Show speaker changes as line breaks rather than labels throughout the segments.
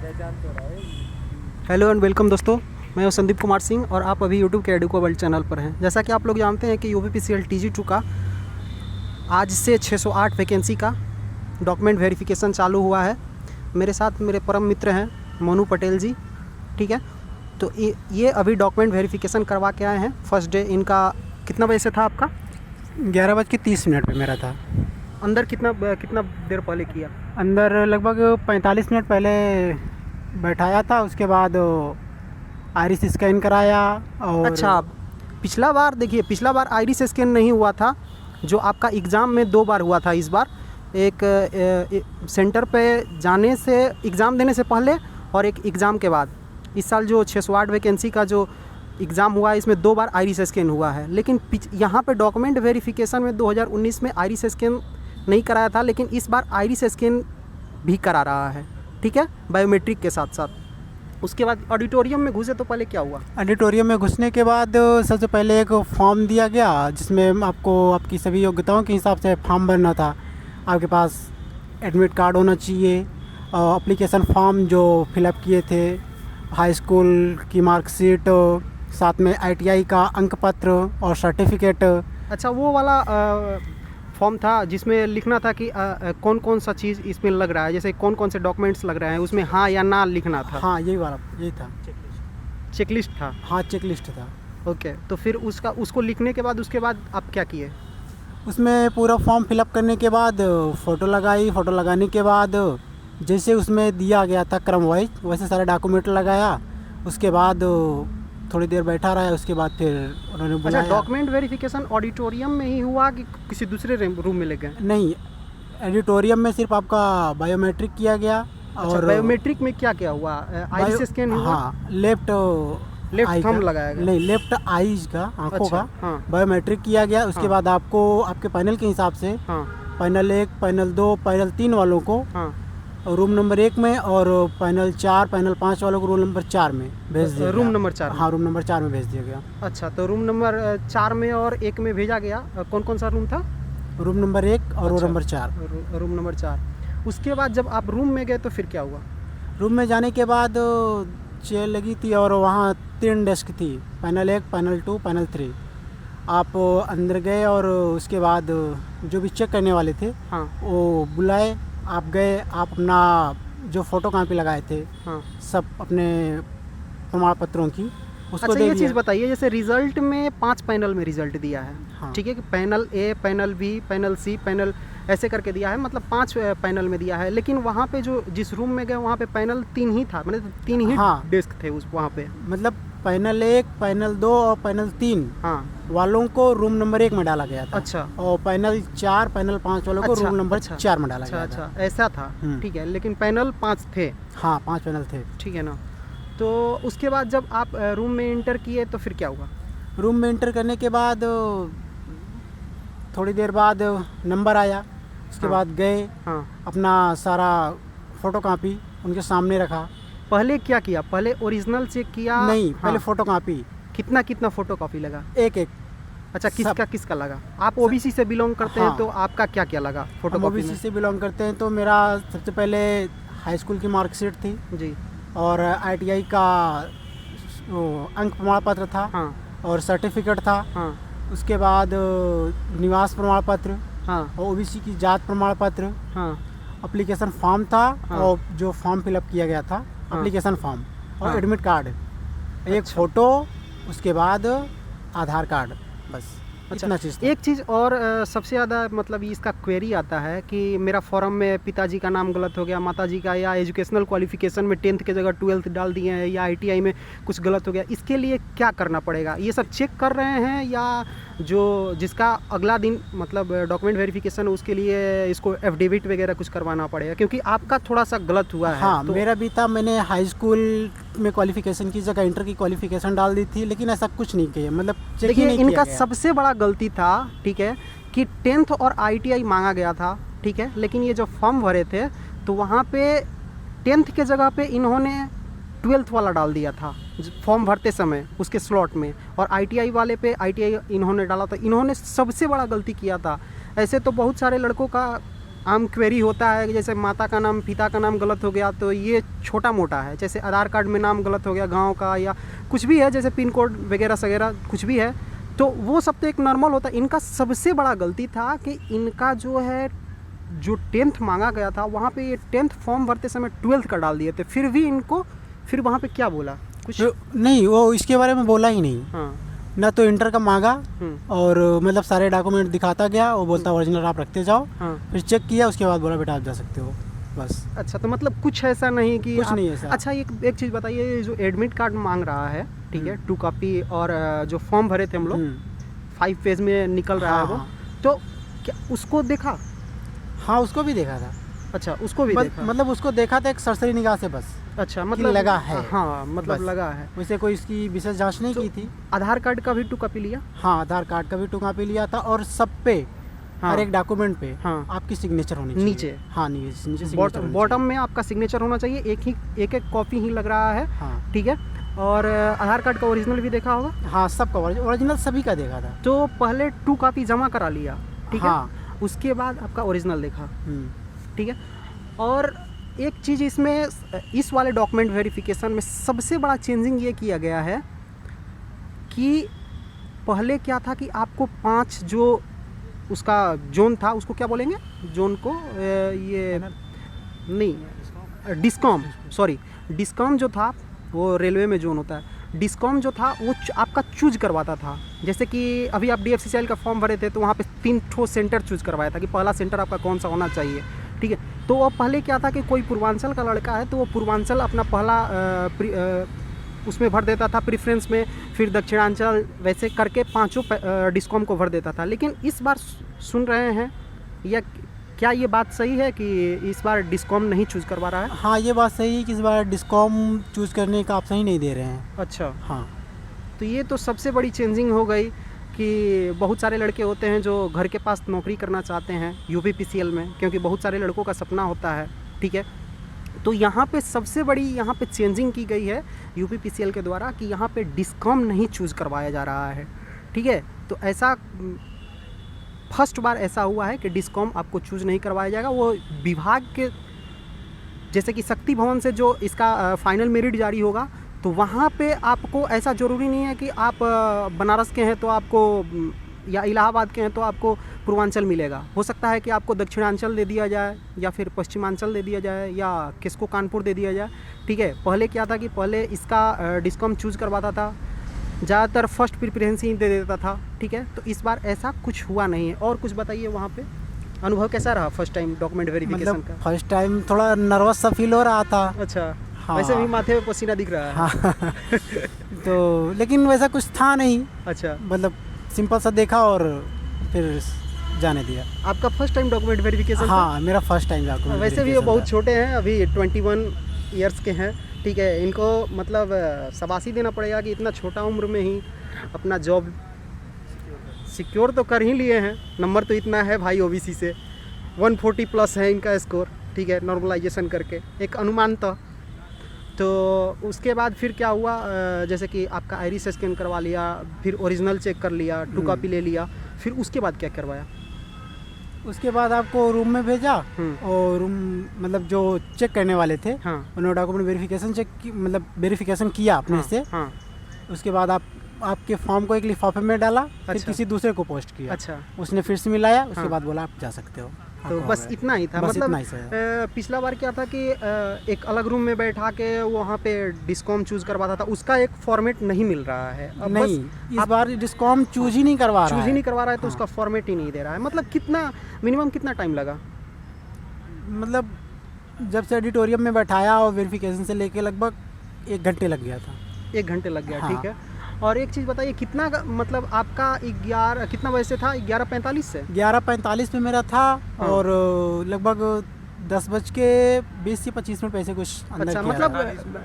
Hello and welcome दोस्तों, मैं हूं संदीप कुमार सिंह और आप अभी यूट्यूब के एडुको वर्ल्ड चैनल पर हैं। जैसा कि आप लोग जानते हैं कि यूपीपीसीएल TG2 का आज से 608 वैकेंसी का डॉक्यूमेंट वेरिफिकेशन चालू हुआ है। मेरे साथ मेरे परम मित्र हैं मोनू पटेल जी, ठीक है। तो ये अभी डॉक्यूमेंट वेरिफिकेशन करवा के आए हैं। फर्स्ट डे इनका कितना बजे से था आपका?
11:30 पे मेरा था।
अंदर कितना देर पहले किया?
अंदर लगभग 45 मिनट पहले बैठाया था। उसके बाद आइरिस स्कैन कराया। और
अच्छा, पिछला बार आइरिस स्कैन नहीं हुआ था, जो आपका एग्ज़ाम में 2 बार हुआ था। इस बार एक सेंटर पे जाने से, एग्ज़ाम देने से पहले और एक एग्ज़ाम के बाद। इस साल जो 608 वैकेंसी का जो एग्ज़ाम हुआ है, इसमें 2 बार आइरिस स्कैन हुआ है। लेकिन यहाँ पे डॉक्यूमेंट वेरिफिकेशन में 2019 में आइरिस स्कैन नहीं कराया था, लेकिन इस बार आइरिस स्कैन भी करा रहा है, ठीक है, बायोमेट्रिक के साथ साथ। उसके बाद ऑडिटोरियम में घुसे तो पहले क्या हुआ?
ऑडिटोरियम में घुसने के बाद सबसे पहले एक फॉर्म दिया गया, जिसमें आपको आपकी सभी योग्यताओं के हिसाब से फॉर्म भरना था। आपके पास एडमिट कार्ड होना चाहिए, एप्लीकेशन फॉर्म जो फिलअप किए थे, हाई स्कूल की मार्कशीट, साथ में ITI का अंक पत्र और सर्टिफिकेट।
अच्छा, वो वाला फॉर्म था जिसमें लिखना था कि कौन कौन सा चीज़ इसमें लग रहा है, जैसे कौन कौन से डॉक्यूमेंट्स लग रहे हैं, उसमें हाँ या ना लिखना था।
हाँ, यही था।
चेकलिस्ट था।
हाँ, चेकलिस्ट था।
ओके, तो फिर उसको लिखने के बाद उसके बाद आप क्या किए?
उसमें पूरा फॉर्म फिलअप करने के बाद फ़ोटो लगाई। फ़ोटो लगाने के बाद जैसे उसमें दिया गया था क्रम वाइज, वैसे सारे डॉक्यूमेंट लगाया। उसके बाद थोड़ी देर बैठा रहा, उसके बाद फिर उन्होंने बुलाया।
अच्छा, डॉक्यूमेंट वेरिफिकेशन ऑडिटोरियम में ही हुआ कि किसी दूसरे रूम में ले गए?
नहीं, ऑडिटोरियम में सिर्फ आपका बायोमेट्रिक किया गया।
अच्छा,
और
बायोमेट्रिक में क्या क्या हुआ? आइरिस स्कैन हुआ?
हाँ, लेफ्ट
थंब लगाया गया?
नहीं, लेफ्ट आईज का, आंखों
अच्छा,
का
हाँ।
बायोमेट्रिक किया गया। उसके
हाँ।
बाद आपको आपके पैनल के हिसाब से
हाँ
पैनल 1, पैनल 2, पैनल 3 वालों को
हाँ।
रूम नंबर 1 में, और पैनल 4, पैनल 5 वालों को रूम नंबर 4 में भेज दिया
रूम
गया।
नंबर 4 में?
हाँ, रूम नंबर 4 में भेज दिया गया।
अच्छा, तो रूम नंबर 4 में और 1 में भेजा गया। कौन कौन सा रूम था?
रूम नंबर 1 और
अच्छा,
रूम नंबर 4।
Room number 4। उसके बाद जब आप रूम में गए तो फिर क्या हुआ?
रूम में जाने के बाद चेयर लगी थी और वहाँ 3 डेस्क थी, पैनल 1, पैनल 2, पैनल 3। आप अंदर गए और उसके बाद जो भी चेक करने वाले थे,
हाँ
वो बुलाए। आप गए, आप अपना जो फ़ोटो कॉपी लगाए थे,
हाँ।
सब अपने प्रमाण पत्रों की, उसको
अच्छा,
दे
ये
दिया।
चीज़ बताइए, जैसे रिजल्ट में 5 पैनल में रिजल्ट दिया है,
हाँ।
ठीक है, कि panel A, panel B, panel C, panel ऐसे करके दिया है, मतलब 5 पैनल में दिया है। लेकिन वहाँ पे जो जिस रूम में गए वहाँ पे पैनल 3 ही था, मतलब 3 ही
हाँ।
डेस्क थे उस वहाँ पे।
मतलब पैनल 1, पैनल 2 और पैनल 3
हाँ।
वालों को रूम नंबर 1 में डाला गया था।
अच्छा।
और पैनल 4, पैनल 5 वालों को
अच्छा,
रूम नंबर
अच्छा,
4 में डाला
अच्छा,
गया
अच्छा,
था।
ऐसा था, ठीक है। लेकिन पैनल 5 थे?
हाँ, 5 पैनल थे।
ठीक है ना। तो उसके बाद जब आप रूम में इंटर किए तो फिर क्या हुआ?
रूम में इंटर करने के बाद थोड़ी देर बाद नंबर आया। उसके
हाँ।
बाद गए,
हाँ।
अपना सारा फ़ोटो कॉपी उनके सामने रखा।
पहले क्या किया? पहले ओरिजिनल चेक किया?
नहीं,
हाँ।
पहले फ़ोटो कॉपी
कितना फ़ोटो कॉपी लगा?
एक।
अच्छा, किसका लगा? आप OBC से बिलोंग करते हैं, तो आपका क्या क्या लगा फोटो कॉपी
OBC
में?
से बिलोंग करते हैं, तो मेरा सबसे पहले हाई स्कूल की मार्कशीट थी
जी।
और ITI का वो अंक प्रमाण पत्र था।
हाँ
और सर्टिफिकेट था।
हाँ
उसके बाद निवास प्रमाण पत्र
हाँ
और OBC की जात प्रमाण पत्र,
हाँ
एप्लीकेशन फॉर्म था।
हाँ।
और जो फॉर्म फिलअप किया गया था,
हाँ।
एप्लीकेशन फॉर्म और
हाँ।
एडमिट कार्ड, एक
अच्छा।
फ़ोटो, उसके बाद आधार कार्ड, बस
अच्छा,
इतना चीज़ था।
एक चीज़ और सबसे ज़्यादा मतलब इसका क्वेरी आता है कि मेरा फॉर्म में पिताजी का नाम गलत हो गया, माताजी का, या एजुकेशनल क्वालिफिकेशन में 10th की जगह 12th डाल दिए हैं, या ITI में कुछ गलत हो गया। इसके लिए क्या करना पड़ेगा? ये सब चेक कर रहे हैं, या जो जिसका अगला दिन मतलब डॉक्यूमेंट वेरिफिकेशन, उसके लिए इसको एफिडेविट वगैरह कुछ करवाना पड़ेगा? क्योंकि आपका थोड़ा सा गलत हुआ है।
हाँ,
तो
मेरा भी था। मैंने हाई स्कूल में क्वालिफिकेशन की जगह इंटर की क्वालिफिकेशन डाल दी थी, लेकिन ऐसा कुछ नहीं किया, मतलब चेक ही
देखिए,
नहीं किया
इनका
गया।
सबसे बड़ा गलती था, ठीक है, कि 10th और ITI मांगा गया था, ठीक है, लेकिन ये जो फॉर्म भरे थे तो वहाँ पे 10th के जगह पे इन्होंने 12th वाला डाल दिया था फॉर्म भरते समय उसके स्लॉट में, और ITI वाले पे ITI इन्होंने डाला था। इन्होंने सबसे बड़ा गलती किया था। ऐसे तो बहुत सारे लड़कों का आम क्वेरी होता है, जैसे माता का नाम पिता का नाम गलत हो गया तो ये छोटा मोटा है, जैसे आधार कार्ड में नाम गलत हो गया गांव का या कुछ भी है, जैसे पिन कोड वगैरह वगैरह कुछ भी है, तो वो सब तो एक नॉर्मल होता है। इनका सबसे बड़ा गलती था कि इनका जो है जो 10th मांगा गया था वहाँ पे ये 10th फॉर्म भरते समय 12th का डाल दिए थे, फिर भी इनको फिर वहाँ पे क्या बोला कुछ
नहीं, वो इसके बारे में बोला ही नहीं।
हाँ
ना तो इंटर का मांगा
हम्म,
और मतलब सारे डॉक्यूमेंट दिखाता गया, वो बोलता ओरिजिनल आप रखते जाओ।
हाँ
फिर चेक किया, उसके बाद बोला बेटा आप जा सकते हो, बस।
अच्छा, तो मतलब कुछ ऐसा नहीं कि
कुछ नहीं ऐसा।
अच्छा, एक चीज़ बताइए, जो एडमिट कार्ड मांग रहा है, ठीक है, 2 कॉपी और जो फॉर्म भरे थे हम लोग 5 पेज में निकल रहा है वो,
हाँ।
तो क्या उसको देखा?
हाँ, उसको भी देखा था।
अच्छा, उसको भी देखा।
मतलब उसको देखा था एक सरसरी निगाह से बस,
अच्छा,
कि
मतलब
लगा है।
हाँ, मतलब
बस।
लगा है।
वैसे कोई इसकी विशेष जांच नहीं
तो
की थी।
आधार कार्ड का भी 2 कॉपी लिया?
हाँ, आधार कार्ड का भी 2 कॉपी लिया था, और सब पे
हाँ।
हर एक डॉक्यूमेंट पे
हाँ।
आपकी सिग्नेचर होनी चाहिए।
नीचे?
हाँ, नीचे signature होनी
बॉटम
चाहिए।
में आपका सिग्नेचर होना चाहिए, एक कॉपी ही लग रहा है,
हाँ
ठीक है। और आधार कार्ड का ओरिजिनल भी देखा होगा?
हाँ, सबका ओरिजिनल सभी का देखा था।
तो पहले 2 कॉपी जमा करा लिया, ठीक है,
हाँ।
उसके बाद आपका ओरिजिनल देखा,
हम्म।
ठीक है। और एक चीज़ इसमें, इस वाले डॉक्यूमेंट वेरिफिकेशन में सबसे बड़ा चेंजिंग ये किया गया है कि पहले क्या था कि आपको 5 जो उसका जोन था, उसको क्या बोलेंगे जोन को, ये नहीं, डिस्कॉम, सॉरी, डिस्कॉम जो था वो रेलवे में जोन होता है, डिस्कॉम जो था वो आपका चूज करवाता था। जैसे कि अभी आप DFCCIL का फॉर्म भरे थे तो वहाँ पे 3 ठो सेंटर चूज करवाया था कि पहला सेंटर आपका कौन सा होना चाहिए, ठीक है। तो अब पहले क्या था कि कोई पूर्वांचल का लड़का है तो वो पूर्वांचल अपना पहला उसमें भर देता था प्रेफरेंस में, फिर दक्षिणांचल, वैसे करके 5 डिस्कॉम को भर देता था। लेकिन इस बार सुन रहे हैं, या क्या ये बात सही है कि इस बार डिस्कॉम नहीं चूज़ करवा रहा है?
हाँ, ये बात सही है कि इस बार डिस्कॉम चूज़ करने का ऑप्शन ही नहीं दे रहे हैं।
अच्छा,
हाँ।
तो ये तो सबसे बड़ी चेंजिंग हो गई कि बहुत सारे लड़के होते हैं जो घर के पास नौकरी करना चाहते हैं UPPCL में, क्योंकि बहुत सारे लड़कों का सपना होता है, ठीक है। तो यहाँ पे सबसे बड़ी यहाँ पे चेंजिंग की गई है UPPCL के द्वारा कि यहाँ पे डिस्कॉम नहीं चूज़ करवाया जा रहा है, ठीक है। तो ऐसा फर्स्ट बार ऐसा हुआ है कि डिस्कॉम आपको चूज़ नहीं करवाया जाएगा। वो विभाग के, जैसे कि शक्ति भवन से जो इसका फाइनल मेरिट जारी होगा तो वहाँ पे आपको ऐसा ज़रूरी नहीं है कि आप बनारस के हैं तो आपको, या इलाहाबाद के हैं तो आपको पूर्वांचल मिलेगा। हो सकता है कि आपको दक्षिणांचल दे दिया जाए, या फिर पश्चिमांचल दे दिया जाए, या किसको कानपुर दे दिया जाए, ठीक है। पहले क्या था कि पहले इसका डिस्कॉम चूज़ करवाता था, ज़्यादातर फर्स्ट प्रेफरेंस ही दे देता था, ठीक है। तो इस बार ऐसा कुछ हुआ नहीं है। और कुछ बताइए, वहाँ पे अनुभव कैसा रहा फर्स्ट टाइम डॉक्यूमेंट वेरिफिकेशन
मतलब
का?
फर्स्ट टाइम थोड़ा नर्वस सा फील हो रहा था।
अच्छा,
हाँ।
वैसे भी माथे पे पसीना दिख रहा है।
हाँ। तो लेकिन वैसा कुछ था नहीं,
अच्छा,
मतलब सिंपल सा देखा और फिर जाने दिया।
आपका फर्स्ट टाइम डॉक्यूमेंट वेरिफिकेशन?
हाँ, मेरा फर्स्ट टाइम डॉक्यूमेंट।
वैसे भी ये बहुत छोटे हैं, अभी 21 ईयर्स के हैं, ठीक है। इनको मतलब शाबाशी देना पड़ेगा कि इतना छोटा उम्र में ही अपना जॉब सिक्योर तो कर ही लिए हैं। नंबर तो इतना है भाई, OBC से 140 प्लस है इनका स्कोर, ठीक है, नॉर्मलाइजेशन करके एक अनुमान था। तो उसके बाद फिर क्या हुआ, जैसे कि आपका आइरिस स्कैन करवा लिया, फिर ओरिजिनल चेक कर लिया, 2 कॉपी ले लिया, फिर उसके बाद क्या करवाया?
उसके बाद आपको रूम में भेजा, और रूम मतलब जो चेक करने वाले थे,
हाँ,
उन्होंने डॉक्यूमेंट वेरिफिकेशन चेक की, मतलब वेरिफिकेशन किया अपने से।
हाँ,
उसके बाद आपके फॉर्म को एक लिफाफे में डाला, फिर
अच्छा।
किसी दूसरे को पोस्ट किया।
अच्छा,
उसने फिर से मिलाया, उसके
हाँ।
बाद बोला आप जा सकते हो।
तो
आपका
बस
हो गया।
इतना ही था।
बस
मतलब
इतना ही सर।
पिछला बार क्या था कि एक अलग रूम में बैठा के वहाँ पे डिस्कॉम चूज़ करवाता था, उसका एक फॉर्मेट नहीं मिल रहा है। अब
नहीं,
बस
इस बार डिस्कॉम चूज ही नहीं करवा रहा
चूज़
है।
ही नहीं करवा रहा है, तो
हाँ।
उसका फॉर्मेट ही नहीं दे रहा है। मतलब कितना मिनिमम कितना टाइम लगा?
मतलब जब से ऑडिटोरियम में बैठाया और वेरिफिकेशन से लेके लगभग 1 घंटे लग गया था।
1 घंटे लग गया,
हाँ।
ठीक है। और एक चीज़ बताइए, कितना मतलब आपका 11 कितना बजे से था? 11:45 से?
11:45 पे मेरा था,
हाँ।
और लगभग 10:20 या 25 मिनट पैसे कुछ अंदर
अच्छा,
किया था।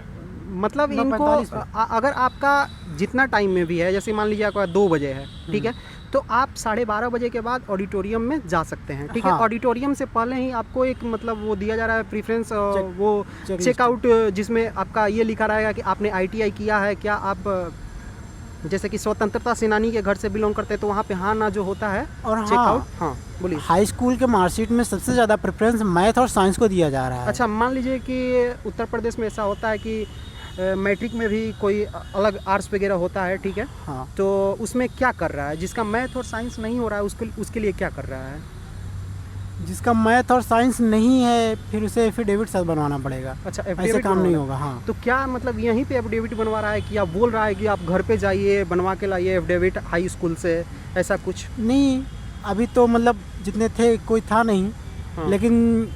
मतलब इनको
45 पे।
अगर आपका जितना टाइम में भी है, जैसे मान लीजिए आपका 2 बजे है, ठीक है, तो आप 12:30 बजे के बाद ऑडिटोरियम में जा सकते हैं, ठीक है।
हाँ।
ऑडिटोरियम से पहले ही आपको एक मतलब वो दिया जा रहा है प्रेफरेंस, वो
चेकलिस्ट।
चेकआउट, जिसमें आपका ये लिखा रहेगा कि आपने ITI किया है क्या, आप जैसे कि स्वतंत्रता सेनानी के घर से बिलोंग करते हैं तो वहाँ पे हाँ ना जो होता है
और
चेकआउट। हाँ बोलिए।
हाई स्कूल के मार्कशीट में सबसे ज़्यादा प्रेफरेंस मैथ और साइंस को दिया जा रहा है।
अच्छा, मान लीजिए कि उत्तर प्रदेश में ऐसा होता है कि मैट्रिक में भी कोई अलग आर्ट्स वगैरह होता है, ठीक है,
हाँ,
तो उसमें क्या कर रहा है? जिसका मैथ और साइंस नहीं हो रहा है उसके लिए क्या कर रहा है?
जिसका मैथ और साइंस नहीं है फिर उसे एफिडेविट सब बनवाना पड़ेगा।
अच्छा,
ऐसे
एफिडेविट
काम नहीं
बनवाना।
होगा। हाँ,
तो क्या मतलब यहीं पे एफिडेविट बनवा रहा है कि आप बोल रहा है कि आप घर पे जाइए बनवा के लाइए एफिडेविट हाई स्कूल से, ऐसा कुछ?
नहीं, अभी तो मतलब जितने थे कोई था नहीं।
हाँ।
लेकिन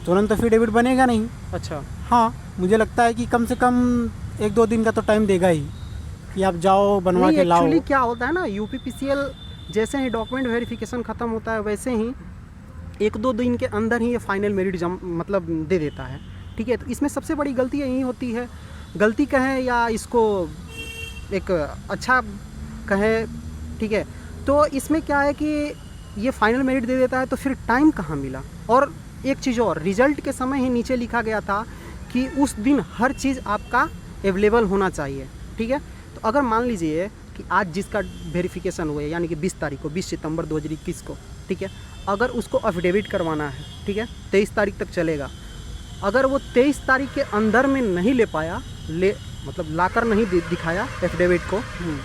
तुरंत एफिडेविट बनेगा नहीं।
अच्छा,
हाँ, मुझे लगता है कि कम से कम 1-2 दिन का तो टाइम देगा ही कि आप जाओ बनवा
नहीं
के लाओ।
एक्चुअली क्या होता है ना, यूपीपीसीएल जैसे ही डॉक्यूमेंट वेरिफिकेशन ख़त्म होता है वैसे ही 1-2 दिन के अंदर ही ये फाइनल मेरिट मतलब दे देता है, ठीक है। तो इसमें सबसे बड़ी गलती यही होती है, गलती कहें या इसको एक अच्छा कहें, ठीक है। तो इसमें क्या है कि ये फाइनल मेरिट दे देता है तो फिर टाइम कहाँ मिला? और एक चीज़ और, रिजल्ट के समय ही नीचे लिखा गया था कि उस दिन हर चीज़ आपका अवेलेबल होना चाहिए, ठीक है। तो अगर मान लीजिए कि आज जिसका वेरिफिकेशन हुए यानी कि 20 तारीख को, 20 सितंबर 2021 को, ठीक है, अगर उसको अफिडेविट करवाना है, ठीक है, 23 तारीख तक चलेगा। अगर वो 23 तारीख के अंदर में नहीं ले पाया, मतलब लाकर नहीं दिखाया एफिडेविट को,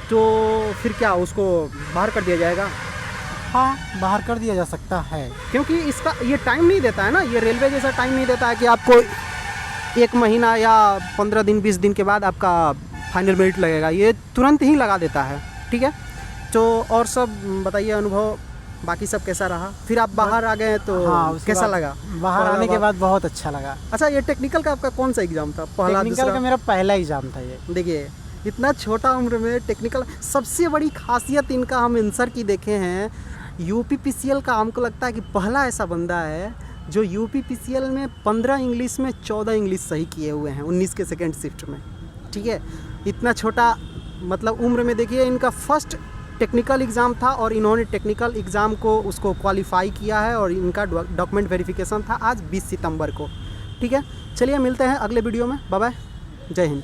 तो फिर क्या उसको बाहर कर दिया जाएगा?
हाँ, बाहर कर दिया जा सकता है।
क्योंकि इसका ये टाइम नहीं देता है ना, ये रेलवे जैसा टाइम नहीं देता है कि आपको 1 महीना या 15 दिन 20 दिन के बाद आपका फाइनल मेरिट लगेगा, ये तुरंत ही लगा देता है, ठीक है। तो और सब बताइए अनुभव, बाकी सब कैसा रहा? फिर आप बाहर आ गए तो
हाँ,
कैसा लगा?
बाहर आने के बाद बहुत अच्छा लगा।
अच्छा, ये टेक्निकल का आपका कौन सा एग्ज़ाम था? पहला,
टेक्निकल
दूसरा?
का मेरा पहला एग्ज़ाम था ये।
देखिए इतना छोटा उम्र में टेक्निकल, सबसे बड़ी खासियत इनका हम आंसर की देखे हैं, यूपीपीसीएल का हमको लगता है कि पहला ऐसा बंदा है जो यूपीपीसीएल में 15 इंग्लिश में 14 इंग्लिश सही किए हुए हैं 19 के सेकेंड शिफ्ट में, ठीक है। इतना छोटा मतलब उम्र में देखिए, इनका फर्स्ट टेक्निकल एग्ज़ाम था और इन्होंने टेक्निकल एग्ज़ाम को उसको क्वालिफाई किया है और इनका डॉक्यूमेंट वेरिफिकेशन था आज 20 सितंबर को, ठीक है। चलिए मिलते हैं अगले वीडियो में, बाय बाय, जय हिंद।